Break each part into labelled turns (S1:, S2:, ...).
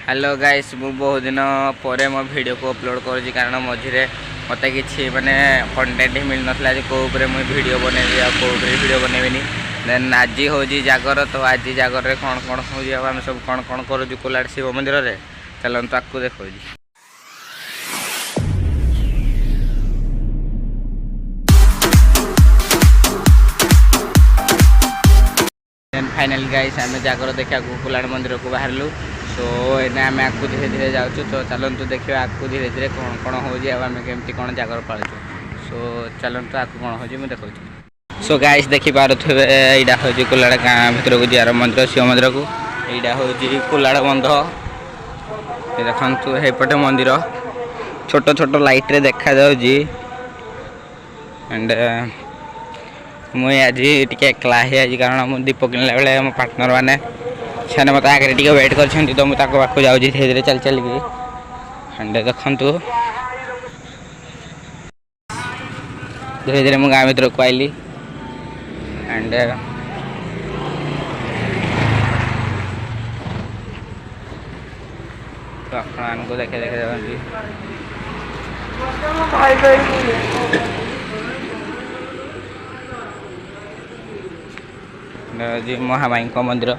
S1: Hello guys मु बहुत दिन पर मो वीडियो को अपलोड करुँच कारण मझे मत कि मानने कंटेंट ही मिल नाला कौपर मुझे वीडियो बनैबी आउपर वीडियो बनैबी देन आज हूँ जागर तो आज जागर कौन कौन होम सब कौन कौन करूँ कोलाड़ शिव मंदिर में चलते आपको देखो। फाइनली गाइस आम जागर देखा कोलाड़ मंदिर को बाहरलु सो एने आम आपको धीरे धीरे जाऊँ तो चलतु देखिए आपको धीरे धीरे कौन कौन होमें केमती कौन जागर पालु सो चलतु आपको कौन हो देखा। सो गाइस देखी पारे यहाँ हूँ कोलाड़ गाँ भर को जार मंदिर शिव मंदिर को यहाँ हूँ कोलाड़ बंध देखु हेपटे मंदिर छोट छोट लाइट रे देखा एंड मुझे आज टे एकला है कारण मुझे दीप किणला बेले मो पार्टनर मैंने से मत आगे टे वेट कर तो मुझे पाक जाऊँ धीरे धीरे चल चल एंड देखु धीरे धीरे मु गाँ भर को आइली एंड तो आपको देखे देखे जी महामाई मंदिर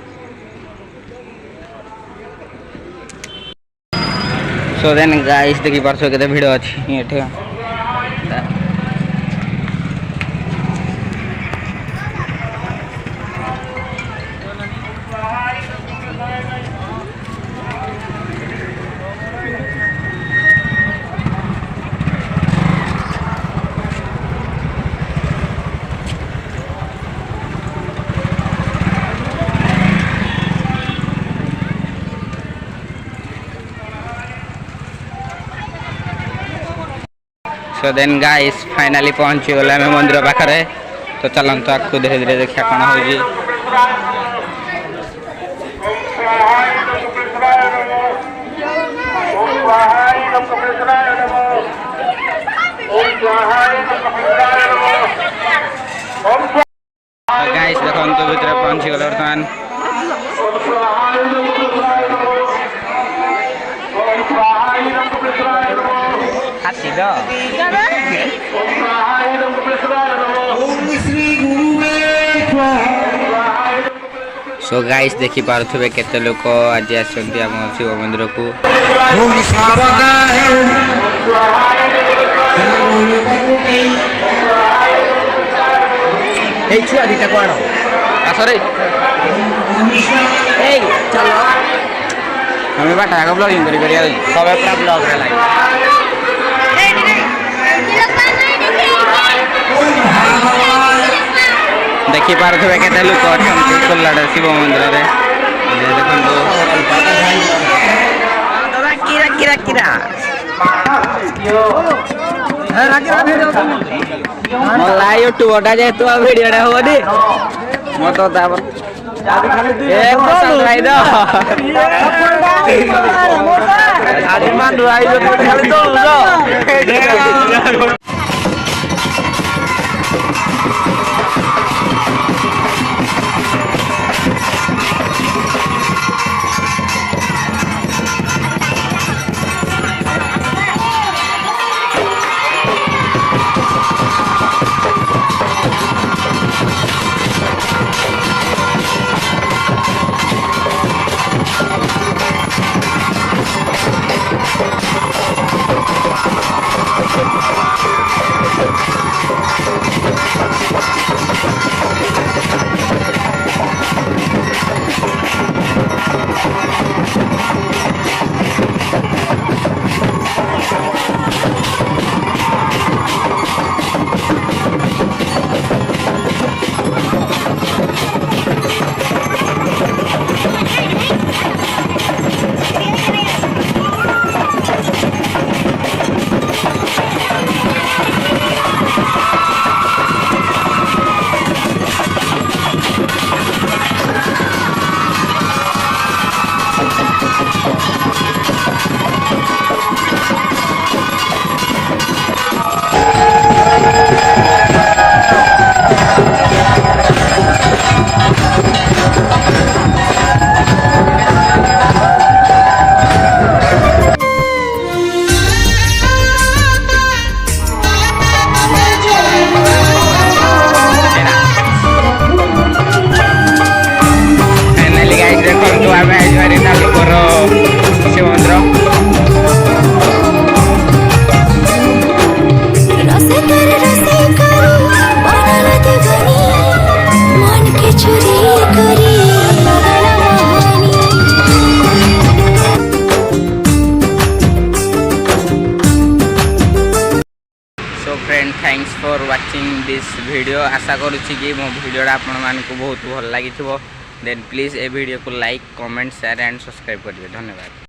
S1: सो देन गाइस देखी पार्श के भिड़ अच्छी ये सो देन गाइस फाइनाली पहुंची गला आम मंदिर पाखे तो चलते आपको धीरे धीरे देखा कौन हो। गाइस देखो तो भीतर पहुंची गला बर्तमान सो गाइस देखी पारे केते लोक आज आसछन्ती आम शिव मंदिर को छुआ दीटा कौन आसरे चलो हमें बाटा का ब्लॉगिंग करी सब पूरा ब्लॉग रे लागे देखी पारे केते लोक अच्छे कोलाड़ शिव मंदिर में यूट्यूब जेहतु भिडियो होनी मत so friend thanks for watching this video आशा करुच्ची कि मो वीडियोटा आपण मानक बहुत भल लगी देन प्लीज ए वीडियो को like comment share and subscribe करिए धन्यवाद।